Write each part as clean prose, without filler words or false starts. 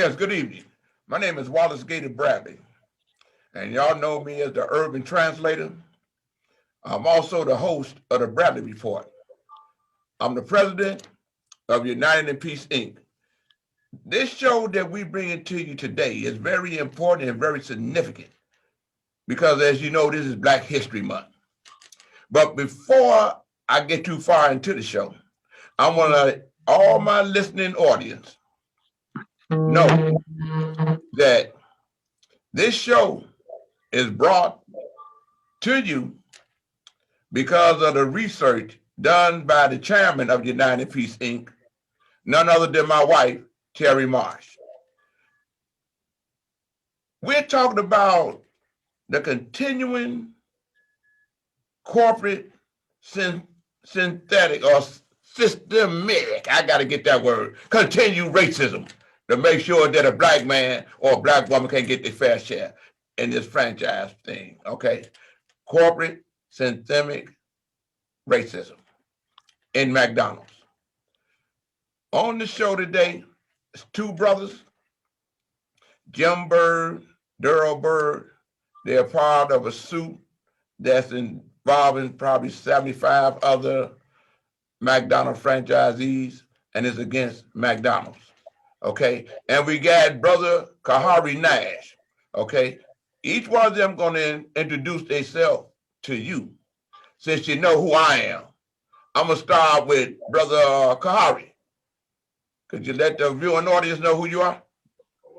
Yes, good evening. My name is Wallace Gator Bradley, and y'all know me as the urban translator. I'm also the host of the Bradley Report. I'm the president of United in Peace, Inc. This show that we bring it to you today is very important and very significant because, as you know, this is Black History Month. But before I get too far into the show, I want to let all my listening audience know that this show is brought to you because of the research done by the chairman of United Peace, Inc., none other than my wife, Terry Marsh. We're talking about the continuing corporate synthetic or systemic, I got to get that word, continued racism to make sure that a Black man or a Black woman can get their fair share in this franchise thing, okay? Corporate systemic racism in McDonald's. On the show today, it's two brothers, Jim Bird, Daryl Bird. They're part of a suit that's involving probably 75 other McDonald's franchisees, and it's against McDonald's, okay? And we got brother Kahari Nash, okay? Each one of them going to introduce themselves to you, since you know who I am. I'm going to start with brother Kahari. Could you let the viewing audience know who you are?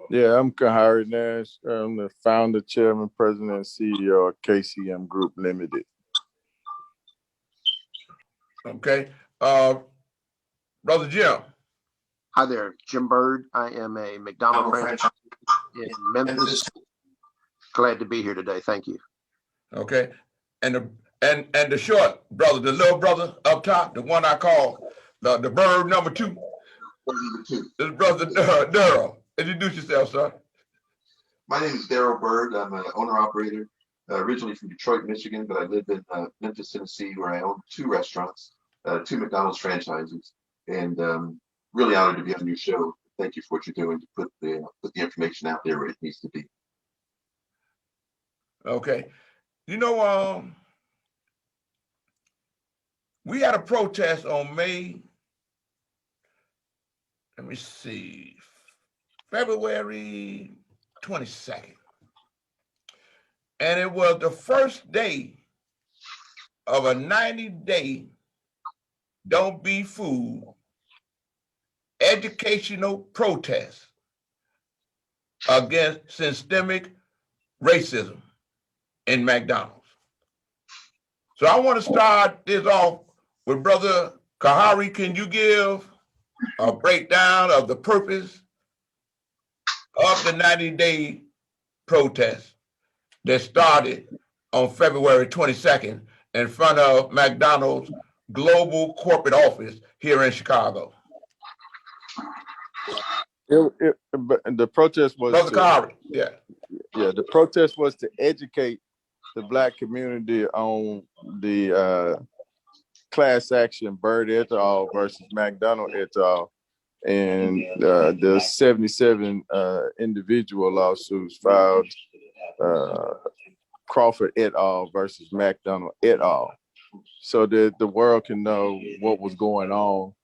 Yeah, I'm Kahari Nash. I'm the founder, chairman, president, and CEO of KCM Group Limited. Okay. Brother Jim. Hi there, Jim Bird. I am a McDonald's franchise in Memphis. Glad to be here today. Thank you. Okay. And the short brother, the little brother up top, the one I call the bird number two. This brother Daryl. Introduce yourself, sir. My name is Daryl Bird. I'm an owner-operator, originally from Detroit, Michigan, but I live in Memphis, Tennessee, where I own two restaurants, two McDonald's franchises, and really honored to be on your show. Thank you for what you're doing to put the information out there where it needs to be. Okay. You know, we had a protest on February 22nd. And it was the first day of a 90-day Don't Be Fooled educational protest against systemic racism in McDonald's. So I want to start this off with brother Kahari. Can you give a breakdown of the purpose of the 90-day protest that started on February 22nd in front of McDonald's global corporate office here in Chicago? The protest was Brother Kahari, yeah. Yeah, the protest was to educate the Black community on the class action Bird et al. Versus McDonald et al. And the 77 individual lawsuits filed, Crawford et al. Versus McDonald et al. So that the world can know what was going on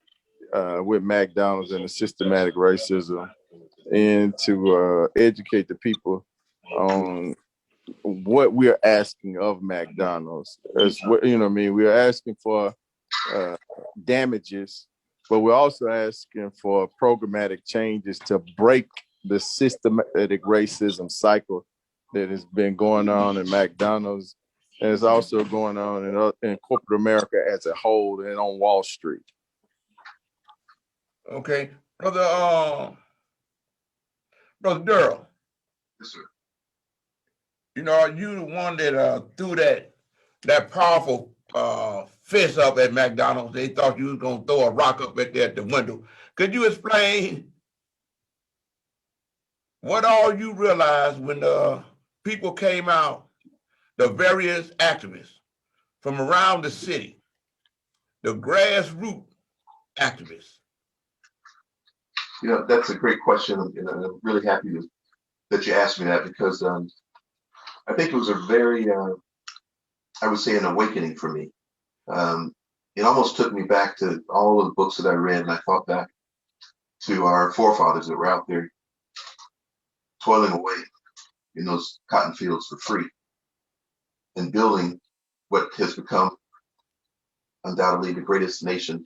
with McDonald's and the systematic racism, and to educate the people on what we're asking of McDonald's. As you know what I mean, we're asking for damages, but we're also asking for programmatic changes to break the systematic racism cycle that has been going on in McDonald's, and it's also going on in corporate America as a whole and on Wall Street. Okay, brother Daryl. Yes, sir. You know, you the one that threw that powerful fist up at McDonald's. They thought you was gonna throw a rock up at the window. Could you explain what all you realized when the people came out, the various activists from around the city, the grassroots activists, That's a great question, and I'm really happy that you asked me that because I think it was a very, I would say, an awakening for me. Um, it almost took me back to all of the books that I read, and I thought back to our forefathers that were out there toiling away in those cotton fields for free and building what has become undoubtedly the greatest nation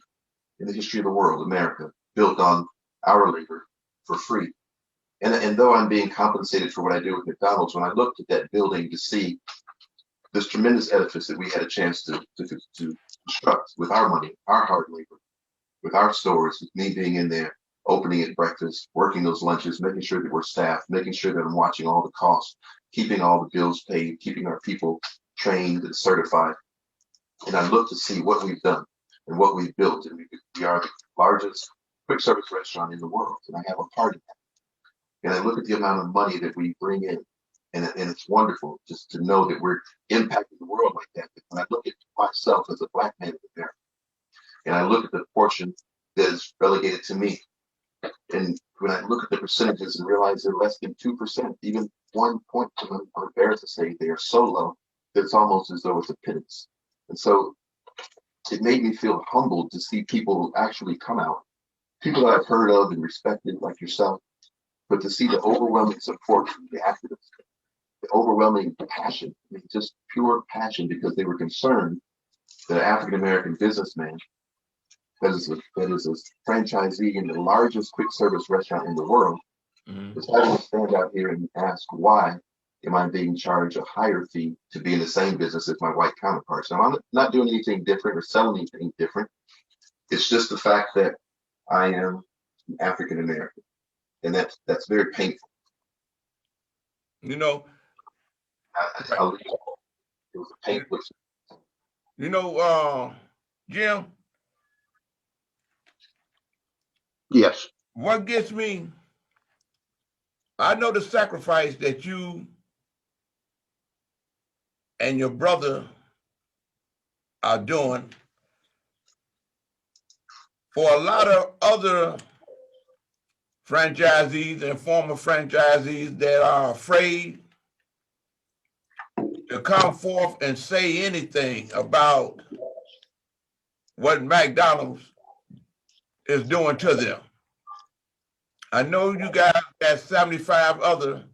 in the history of the world, America, built on our labor for free. And though I'm being compensated for what I do with McDonald's, when I looked at that building to see this tremendous edifice that we had a chance to construct with our money, our hard labor, with our stores, with me being in there, opening at breakfast, working those lunches, making sure that we're staffed, making sure that I'm watching all the costs, keeping all the bills paid, keeping our people trained and certified. And I look to see what we've done and what we've built. And we are the largest quick service restaurant in the world. And I have a part of that. And I look at the amount of money that we bring in. And it's wonderful just to know that we're impacting the world like that. But when I look at myself as a Black man in America, and I look at the portion that is relegated to me, and when I look at the percentages and realize they're less than 2%, even 1 point, I'm embarrassed to say they are so low that it's almost as though it's a pittance. And so it made me feel humbled to see people actually come out, people that I've heard of and respected like yourself, but to see the overwhelming support from the activists, the overwhelming passion, I mean, just pure passion because they were concerned that an African-American businessman that is a franchisee in the largest quick service restaurant in the world is having to stand out here and ask, why am I being charged a higher fee to be in the same business as my white counterparts? Now, I'm not doing anything different or selling anything different. It's just the fact that I am African American, and that's very painful. You know, It was a painful. Jim, Yes. what gets me, I know the sacrifice that you and your brother are doing for a lot of other franchisees and former franchisees that are afraid to come forth and say anything about what McDonald's is doing to them. I know you guys got 75 other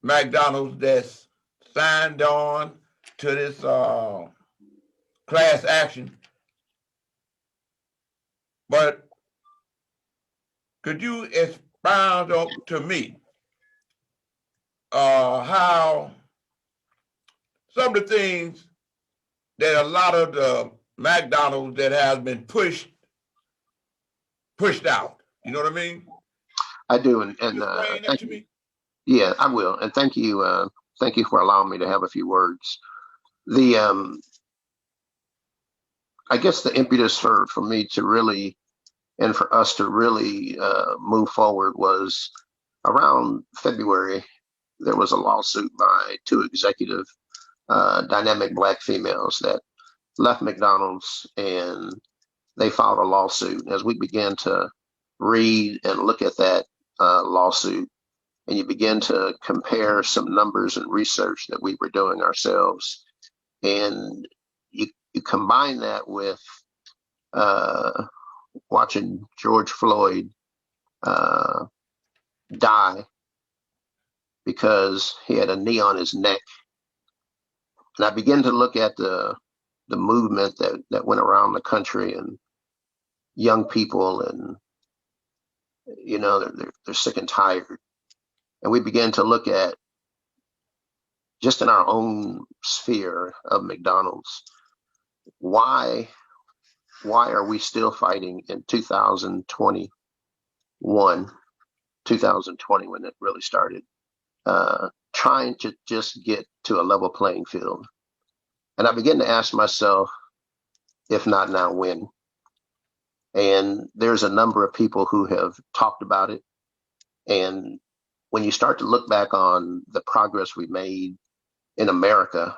McDonald's that's signed on to this class action. But could you expound on to me how some of the things that a lot of the McDonald's that has been pushed out? You know what I mean? I do, and Explain that to me. Yeah, I will, and thank you for allowing me to have a few words. The I guess the impetus for me to really and for us to really move forward was around February. There was a lawsuit by two executive dynamic Black females that left McDonald's, and they filed a lawsuit. As we began to read and look at that lawsuit, and you begin to compare some numbers and research that we were doing ourselves, and you combine that with watching George Floyd die because he had a knee on his neck. And I began to look at the movement that went around the country, and young people, and they're sick and tired. And we began to look at, just in our own sphere of McDonald's, why are we still fighting in 2020 when it really started, trying to just get to a level playing field? And I began to ask myself, if not now, when? And there's a number of people who have talked about it. And when you start to look back on the progress we made in America,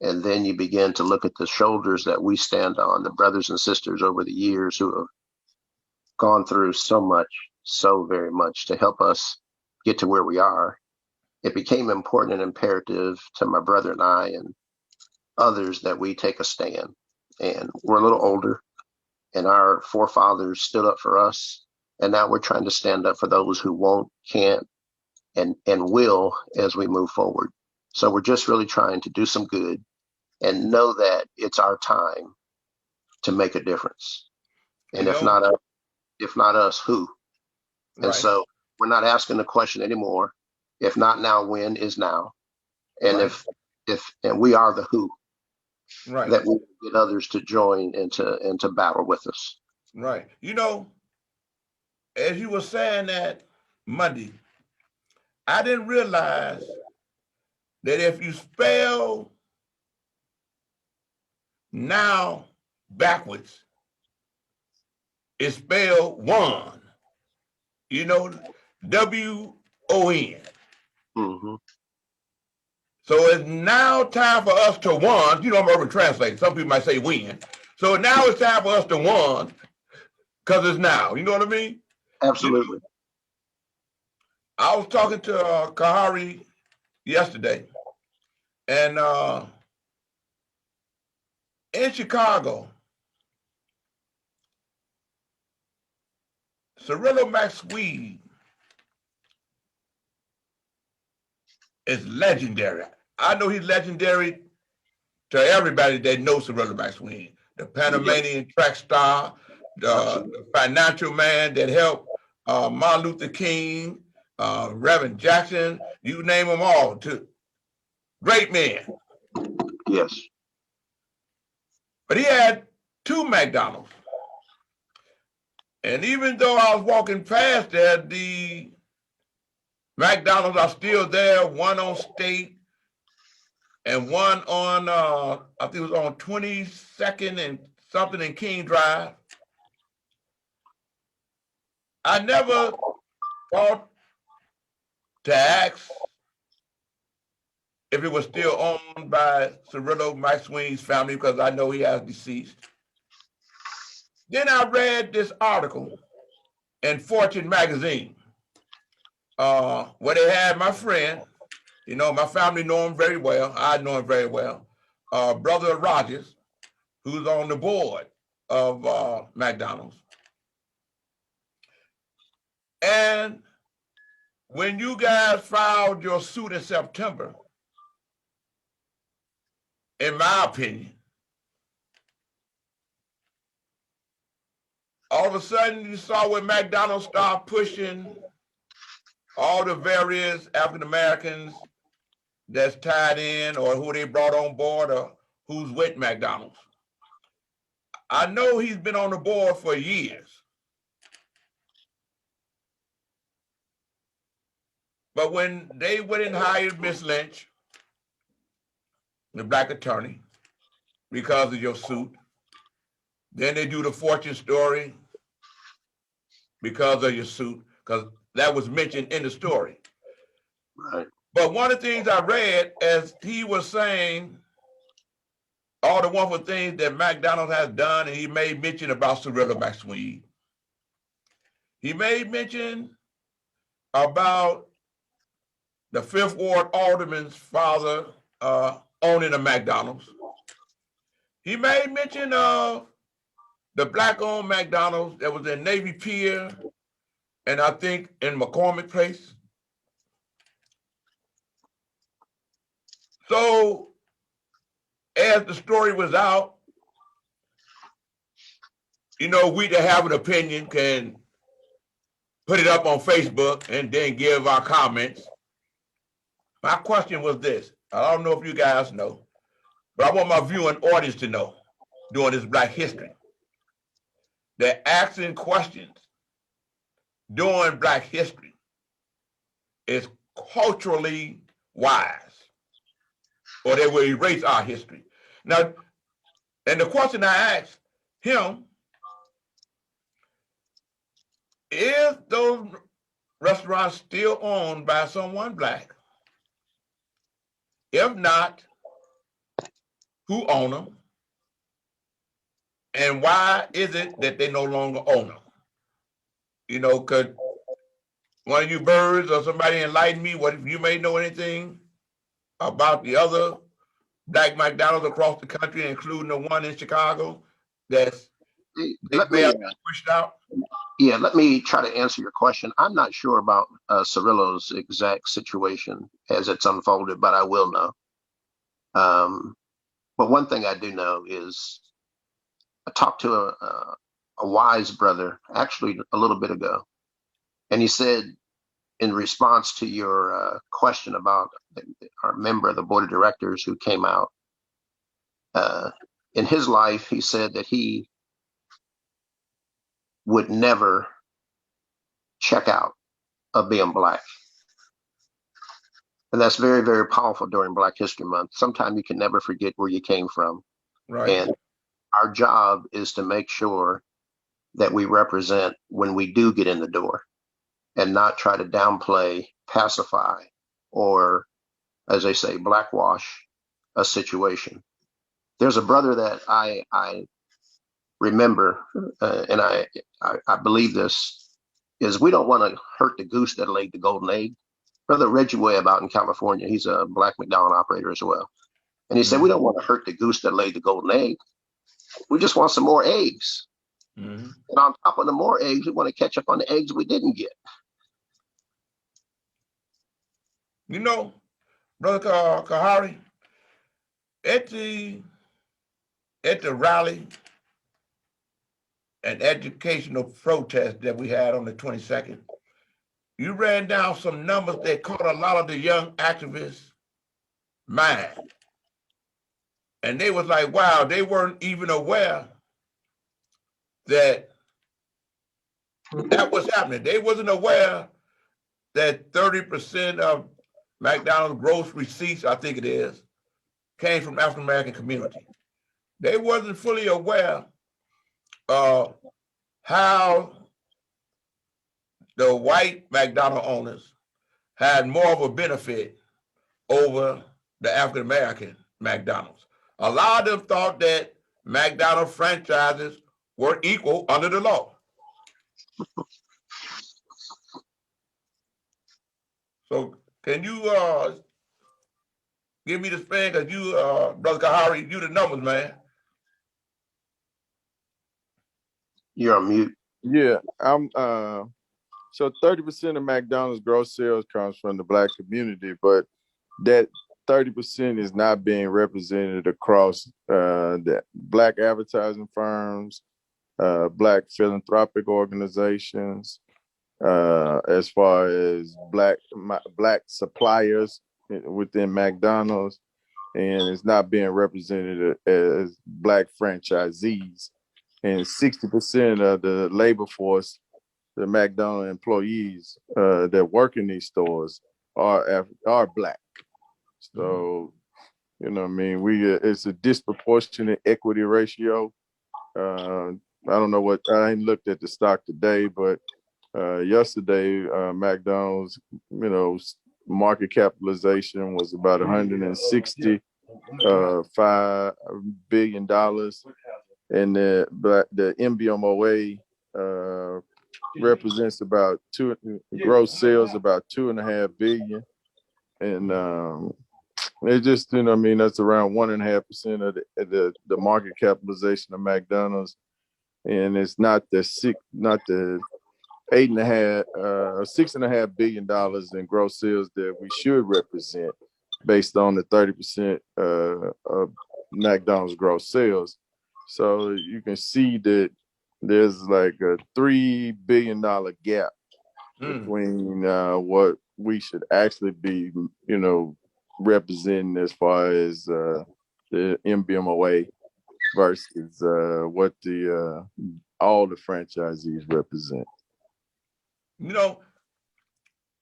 and then you begin to look at the shoulders that we stand on, the brothers and sisters over the years who have gone through so much, so very much to help us get to where we are. It became important and imperative to my brother and I and others that we take a stand. And we're a little older, and our forefathers stood up for us. And now we're trying to stand up for those who won't, can't, and will as we move forward. So we're just really trying to do some good and know that it's our time to make a difference. And You know, if not us, who? And right, so we're not asking the question anymore. If not now, when is now? And right, and we are the who right, that will get others to join and to battle with us. right. You know, as you were saying that Monday, I didn't realize that if you spell now backwards, it's spelled one. You know, WON. Mm-hmm. So it's now time for us to one. You know, I'm urban translating. Some people might say win. So now it's time for us to one because it's now. You know what I mean? You know, Absolutely. I was talking to Kahari yesterday, and in Chicago, Cirillo McSwede is legendary. I know he's legendary to everybody that knows Cirillo McSwede, the Yep. Panamanian track star, Absolutely. the financial man that helped Martin Luther King, Reverend Jackson, you name them all, too. Great man. Yes. But he had two McDonald's. And even though I was walking past there, the McDonald's are still there, one on State and one on, I think it was on 22nd and something in King Drive. I never thought to ask if it was still owned by Cirillo McSween's family because I know he has deceased. Then I read this article in Fortune magazine where they had my friend, you know, my family know him very well. I know him very well. Brother Rogers, who's on the board of McDonald's. And when you guys filed your suit in September, in my opinion, all of a sudden you saw where McDonald's started pushing all the various African Americans that's tied in or who they brought on board or who's with McDonald's. I know he's been on the board for years. But when they went and hired Miss Lynch, the black attorney, because of your suit, then they do the Fortune story because of your suit, because that was mentioned in the story. Right. But one of the things I read, as he was saying all the wonderful things that McDonald's has done, and he made mention about Cirillo McSwede. He made mention about the Fifth Ward Alderman's father owning a McDonald's. He made mention of the black-owned McDonald's that was in Navy Pier and I think in McCormick Place. So as the story was out, you know, we that have an opinion can put it up on Facebook and then give our comments. My question was this. I don't know if you guys know, but I want my viewing audience to know during this Black history. They're asking questions during Black history is culturally wise, or they will erase our history. Now, and the question I asked him is those restaurants still owned by someone black? If not, who own them? And why is it that they no longer own them? You know, because one of you birds or somebody enlighten me? What if you may know anything about the other black McDonald's across the country, including the one in Chicago that's they Let may me, have been pushed out? yeah, let me try to answer your question. I'm not sure about Cirillo's exact situation as it's unfolded, but I will know. But one thing I do know is I talked to a wise brother actually a little bit ago, and he said, in response to your question about our member of the board of directors who came out, in his life, he said that he would never check out of being black. And that's very, very powerful during Black History Month. Sometimes you can never forget where you came from. Right. And our job is to make sure that we represent when we do get in the door and not try to downplay, pacify, or, as they say, blackwash a situation. There's a brother that I remember, and I believe this, is we don't want to hurt the goose that laid the golden egg. Brother Reggie Webb out in California, he's a black McDonald's operator as well. And he said, we don't want to hurt the goose that laid the golden egg. We just want some more eggs. Mm-hmm. And on top of the more eggs, we want to catch up on the eggs we didn't get. You know, Brother Kahari, at the rally and educational protest that we had on the 22nd, you ran down some numbers that caught a lot of the young activists' mind. And they was like, wow, they weren't even aware that that was happening. They wasn't aware that 30% of McDonald's gross receipts, I think it is, came from African American community. They wasn't fully aware of how the white McDonald owners had more of a benefit over the African American McDonald's. A lot of them thought that McDonald's franchises were equal under the law. So can you give me the span? Because you, Brother Kahari, you the numbers, man. You're on mute. Yeah, I'm so 30% of McDonald's gross sales comes from the black community, but that 30% is not being represented across the black advertising firms, black philanthropic organizations, as far as black suppliers within McDonald's, and it's not being represented as black franchisees. And 60% of the labor force, the McDonald's employees that work in these stores are black. So, you know what I mean? It's a disproportionate equity ratio. I don't know I ain't looked at the stock today, but yesterday, McDonald's, market capitalization was about $165 billion. And the MBMOA represents about gross sales about 2.5 billion, and it just that's around 1.5% of the market capitalization of McDonald's, and it's not the $6.5 billion in gross sales that we should represent based on the 30% of McDonald's gross sales. So you can see that there's like a $3 billion gap between what we should actually be, representing as far as the MBMOA versus what all the franchisees represent.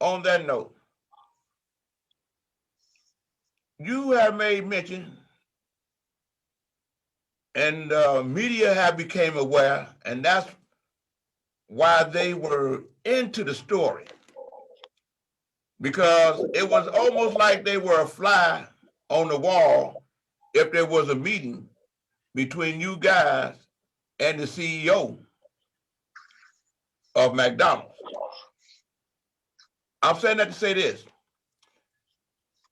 On that note, you have made mention, and media have became aware, and that's why they were into the story, because it was almost like they were a fly on the wall if there was a meeting between you guys and the CEO of McDonald's. I'm saying that to say this.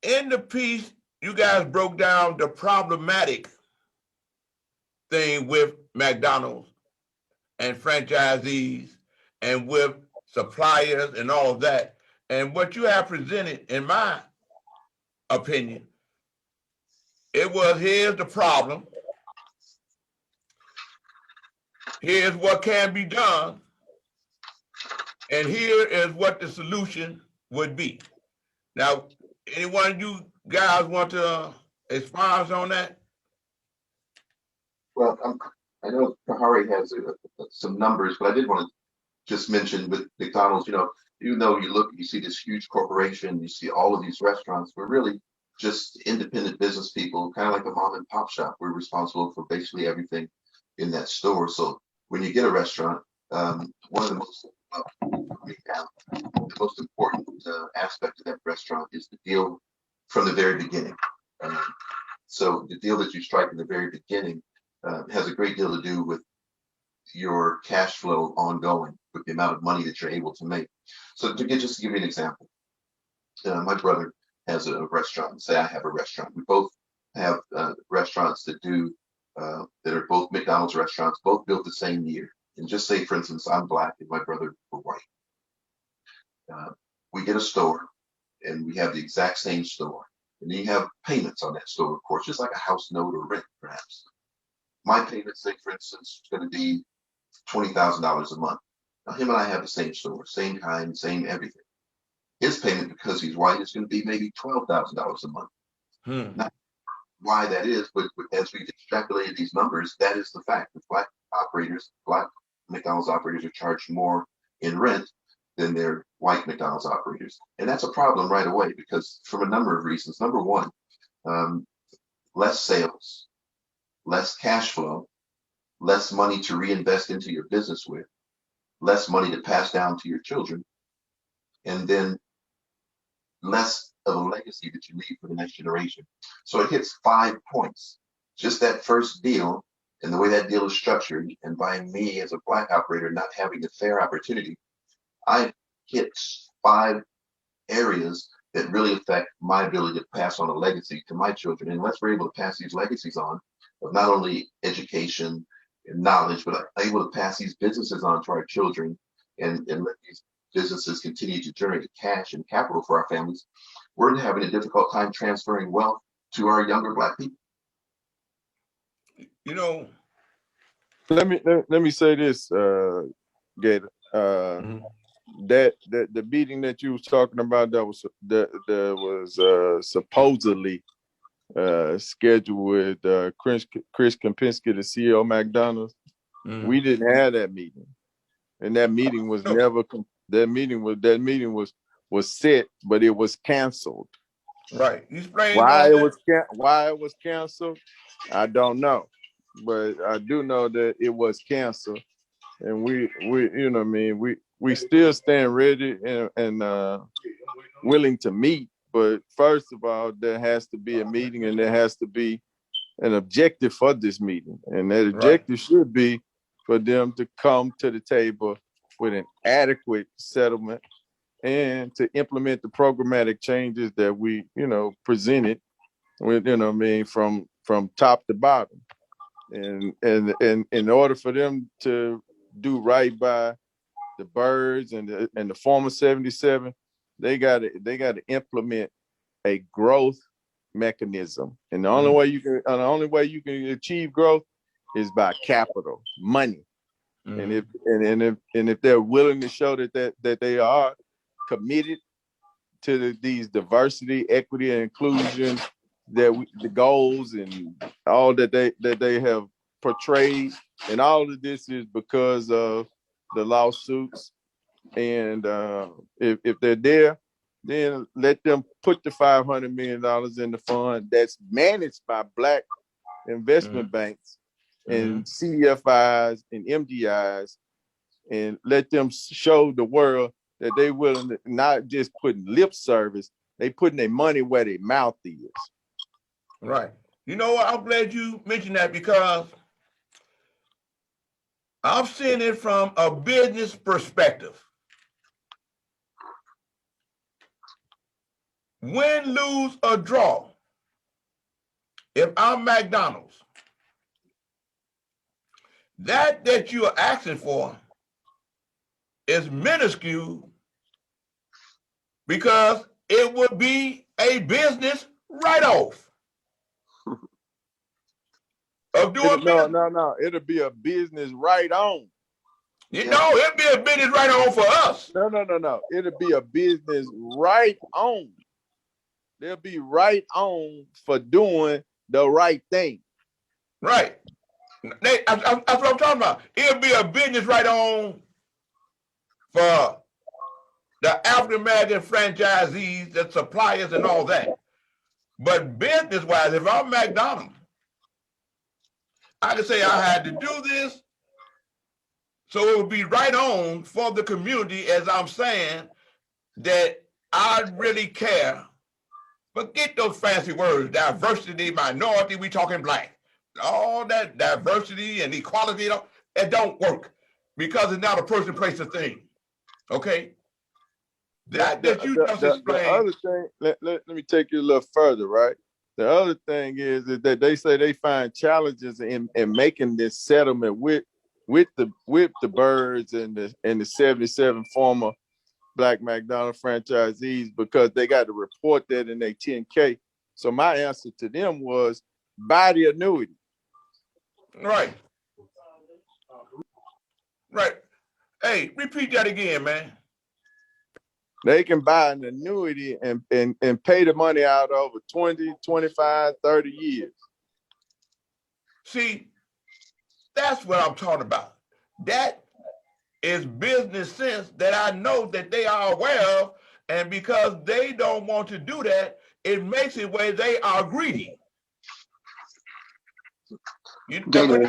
In the piece, you guys broke down the problematic thing with McDonald's and franchisees and with suppliers and all of that. And what you have presented, in my opinion, it was, here's the problem, here's what can be done, and here is what the solution would be. Now, anyone of you guys want to expand on that? Well, I know Kahari has some numbers, but I did want to just mention with McDonald's, even though you see this huge corporation, you see all of these restaurants, we're really just independent business people, kind of like a mom and pop shop. We're responsible for basically everything in that store. So when you get a restaurant, one of the most important aspect of that restaurant is the deal from the very beginning. So the deal that you strike in the very beginning has a great deal to do with your cash flow ongoing, with the amount of money that you're able to make. So just to give you an example, my brother has a restaurant, and say I have a restaurant. We both have restaurants that are both McDonald's restaurants, both built the same year. And just say, for instance, I'm Black and my brother were white. We get a store and we have the exact same store. And then you have payments on that store, of course, just like a house note or rent, perhaps. My payment, say, for instance, is going to be $20,000 a month. Now, him and I have the same store, same kind, same everything. His payment, because he's white, is going to be maybe $12,000 a month. Not why that is, but as we've extrapolated these numbers, that is the fact. The Black McDonald's operators are charged more in rent than their white McDonald's operators. And that's a problem right away, because from a number of reasons. Number one, less sales, less cash flow, less money to reinvest into your business with, less money to pass down to your children, and then less of a legacy that you leave for the next generation. So it hits 5 points. Just that first deal and the way that deal is structured, and by me as a Black operator not having the fair opportunity, I hit 5 areas that really affect my ability to pass on a legacy to my children. And unless we're able to pass these legacies on of not only education and knowledge, but able to pass these businesses on to our children and let these businesses continue to generate cash and capital for our families, we're having a difficult time transferring wealth to our younger Black people. Let me say this, Gator. That the meeting that you was talking about that was supposedly scheduled with Chris Kempinski, the CEO of McDonald's. We didn't have that meeting, and that meeting was never. That meeting was set, but it was canceled. Right. You explain why it was canceled. I don't know, but I do know that it was canceled, and we you know what I mean, we still stand ready and willing to meet. But first of all, there has to be a meeting, and there has to be an objective for this meeting, and that objective should be for them to come to the table with an adequate settlement and to implement the programmatic changes that we, presented with, from top to bottom. And in order for them to do right by the birds and the former 77, they got to implement a growth mechanism. And the only way you can achieve growth is by capital, money. And if they're willing to show that they are committed to these diversity, equity, and inclusion, the goals and all that they have portrayed, and all of this is because of the lawsuits. And if they're there, then let them put the $500 million in the fund that's managed by Black investment banks and CFIs and MDIs, and let them show the world that they willing to not just putting lip service, they putting their money where their mouth is. Right. You know what? I'm glad you mentioned that, because I'm seeing it from a business perspective. win, lose, or draw, if I'm McDonald's, that you are asking for is minuscule because it would be a business write-off of doing business. No. It'll be a business right on. You know, it'd be a business write-off for us. No. It'll be a business right on. They'll be right on for doing the right thing. Right. That's what I'm talking about. It'll be a business write-on for the African-American franchisees, the suppliers, and all that. But business-wise, if I'm McDonald's, I can say I had to do this, so it would be right on for the community, as I'm saying, that I really care. Forget those fancy words, diversity, minority, we talking black. All that diversity and equality, it don't work because it's not a person, place, or thing. Okay? That you just explained. The other thing, let me take you a little further, right? The other thing is that they say they find challenges in making this settlement with the Birds and the 77 former Black McDonald's franchisees because they got to report that in their 10K. So my answer to them was buy the annuity. Right. Right. Hey, repeat that again, man. They can buy an annuity and pay the money out over 20, 25, 30 years. See, that's what I'm talking about. That is business sense that I know that they are aware of, and because they don't want to do that, it makes it where they are greedy. You agree?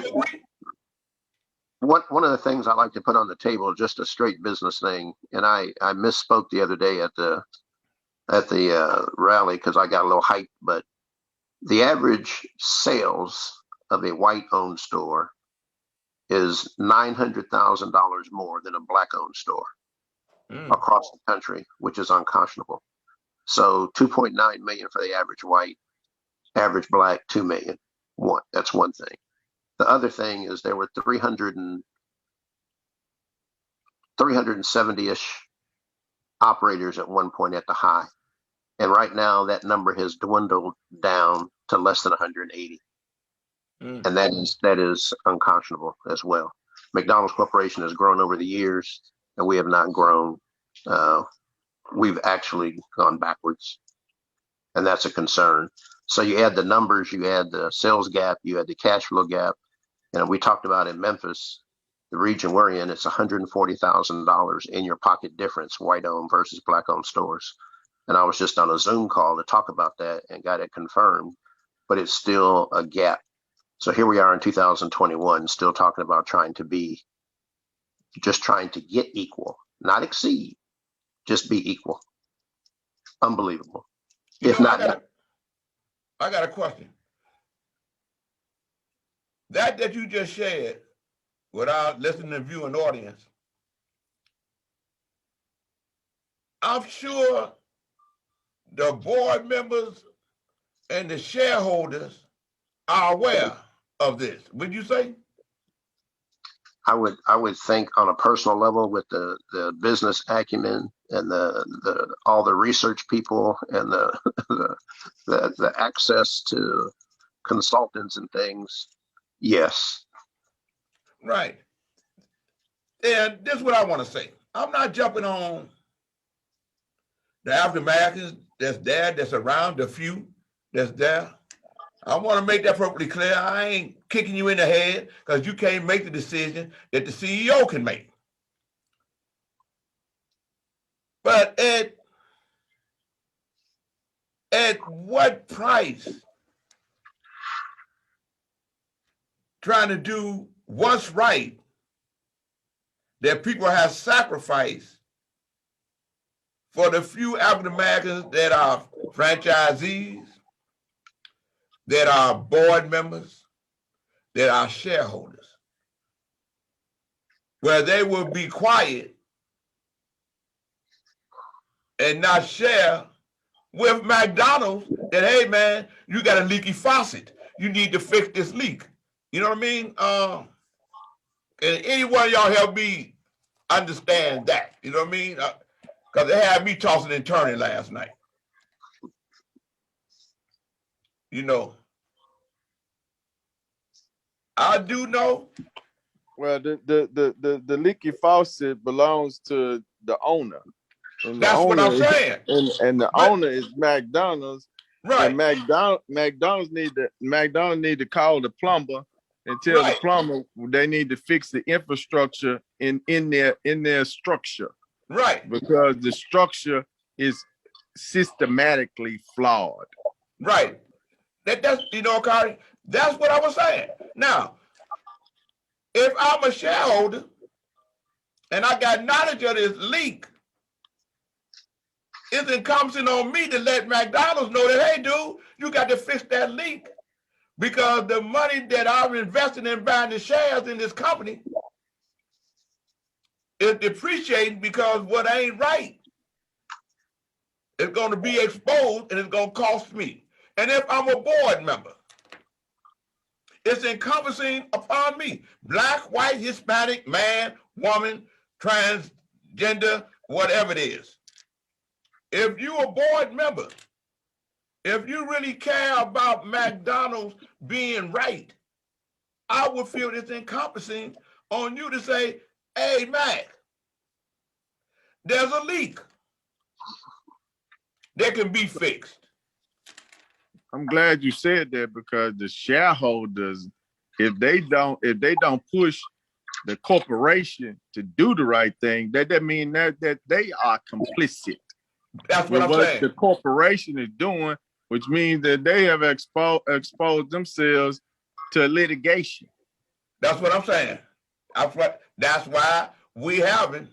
One of the things I like to put on the table, just a straight business thing, and I misspoke the other day at the rally because I got a little hyped, but the average sales of a white-owned store is $900,000 more than a black-owned store across the country, which is unconscionable. So 2.9 million for the average white, average black 2 million. That's one thing. The other thing is there were 370-ish operators at one point at the high. And right now that number has dwindled down to less than 180. And that is unconscionable as well. McDonald's Corporation has grown over the years, and we have not grown. We've actually gone backwards, and that's a concern. So you add the numbers, you add the sales gap, you add the cash flow gap. And we talked about in Memphis, the region we're in, it's $140,000 in your pocket difference, white-owned versus black-owned stores. And I was just on a Zoom call to talk about that and got it confirmed, but it's still a gap. So here we are in 2021, still talking about trying to get equal, not exceed, just be equal. Unbelievable. I got a question. That you just shared without listening to viewing audience, I'm sure the board members and the shareholders are aware of this. Would you say? I would think on a personal level with the business acumen and the all the research people and the access to consultants and things. Yes. Right. And this is what I want to say. I'm not jumping on the African Americans that's there, that's around, the few that's there. I want to make that perfectly clear. I ain't kicking you in the head because you can't make the decision that the CEO can make. But at what price trying to do what's right that people have sacrificed for the few African Americans that are franchisees, that are board members, that are shareholders, where they will be quiet and not share with McDonald's that, hey man, you got a leaky faucet. You need to fix this leak. You know what I mean? And any one of y'all help me understand that. You know what I mean? Because they had me tossing and turning last night. You know, I do know. Well, the leaky faucet belongs to the owner, and the That's what I'm owner saying. and the But owner is McDonald's. And right, McDonald's need to call the plumber and tell the right, plumber they need to fix the infrastructure in their structure, right, because the structure is systematically flawed. right. That's you know, Cardi, that's what I was saying. Now, if I'm a shareholder and I got knowledge of this leak, it's incumbent on me to let McDonald's know that, hey, dude, you got to fix that leak because the money that I've invested in buying the shares in this company is depreciating because what ain't right is going to be exposed and it's going to cost me. And if I'm a board member, it's encompassing upon me, black, white, Hispanic, man, woman, transgender, whatever it is. If you're a board member, if you really care about McDonald's being right, I would feel it's encompassing on you to say, hey, Mac, there's a leak that can be fixed. I'm glad you said that, because the shareholders, if they don't push the corporation to do the right thing, that means that they are complicit That's what with I'm what saying. the corporation is doing, which means that they have exposed themselves to litigation. That's what I'm saying. That's why we having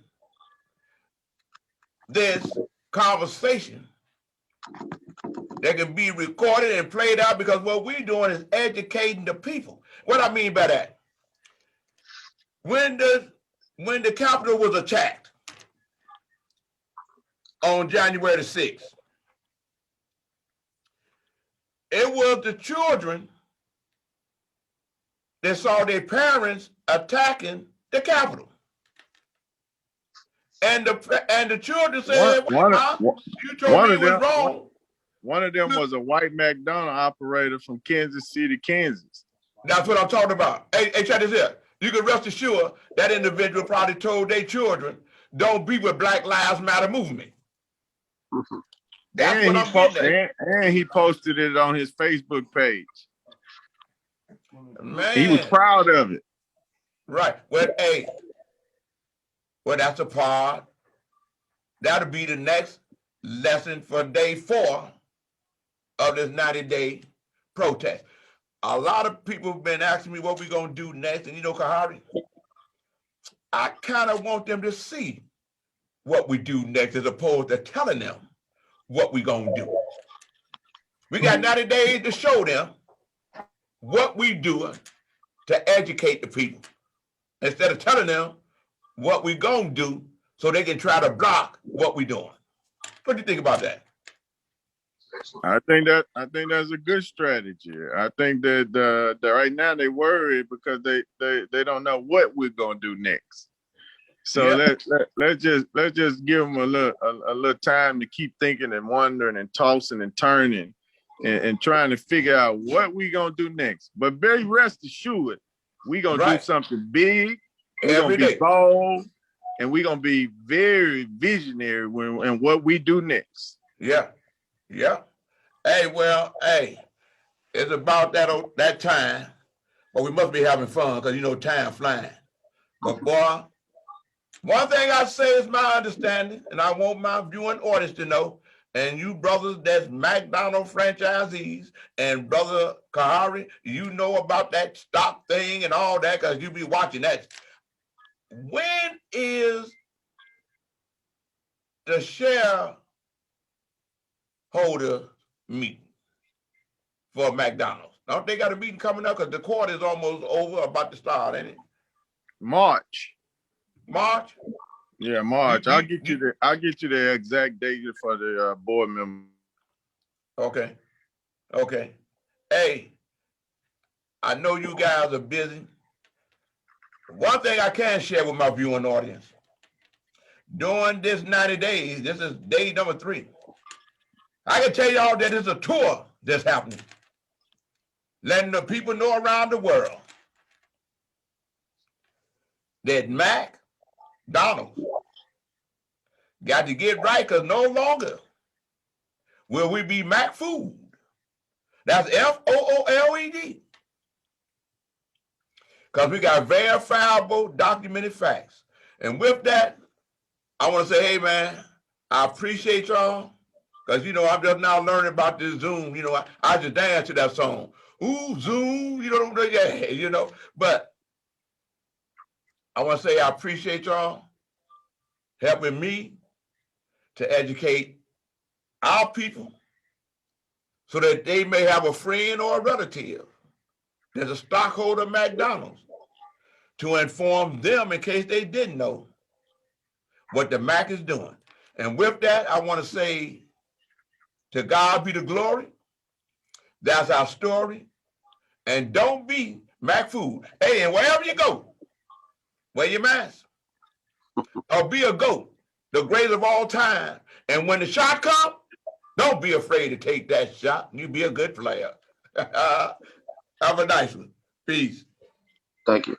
this conversation that can be recorded and played out, because what we're doing is educating the people. What I mean by that, when the Capitol was attacked on January the 6th, it was the children that saw their parents attacking the Capitol. And the children said, wait, Mom, you told me it was wrong. One of them was a white McDonald operator from Kansas City, Kansas. That's what I'm talking about. Hey, check this out. You can rest assured that individual probably told their children, don't be with Black Lives Matter movement. That's what I'm getting at. And he posted it on his Facebook page. Man. He was proud of it. Right. Well, hey, well, that's a part. That'll be the next lesson for day 4 of this 90-day protest. A lot of people have been asking me what we're going to do next. And you know, Kahari, I kind of want them to see what we do next as opposed to telling them what we're going to do. We got 90 days to show them what we doing to educate the people instead of telling them what we going to do so they can try to block what we doing. What do you think about that? I think that's a good strategy. I think that right now they worried because they don't know what we're gonna do next. So let's just give them a little time to keep thinking and wondering and tossing and turning and trying to figure out what we gonna do next. But very rest assured, we gonna do something big. We're gonna be bold, and we're gonna be very visionary in what we do next. Yeah. Hey, well, it's about that time, but we must be having fun because you know time flying. But boy, one thing I say is my understanding, and I want my viewing audience to know, and you brothers that's McDonald's franchisees, and brother Kahari, you know about that stock thing and all that because you be watching that. When is the shareholder meeting for McDonald's? Don't they got a meeting coming up because the quarter is almost over, about to start, ain't it? March. Yeah, March. I'll get you the exact date for the board member Okay. Okay. Hey, I know you guys are busy. One thing I can share with my viewing audience, during this 90 days, this is day number 3. I can tell y'all that there's a tour that's happening, letting the people know around the world that McDonald's got to get right, because no longer will we be Mac food. That's FOOLED. Because we got verifiable, documented facts. And with that, I want to say, hey, man, I appreciate y'all. Because, you know, I'm just now learning about this Zoom. You know, I just dance to that song. Ooh, Zoom, yeah, you know. But I want to say I appreciate y'all helping me to educate our people so that they may have a friend or a relative that's a stockholder of McDonald's to inform them in case they didn't know what the Mac is doing. And with that, I want to say, to God be the glory. That's our story. And don't be Mac food. Hey, and wherever you go, wear your mask. Or be a GOAT, the greatest of all time. And when the shot comes, don't be afraid to take that shot. You be a good player. Have a nice one. Peace. Thank you.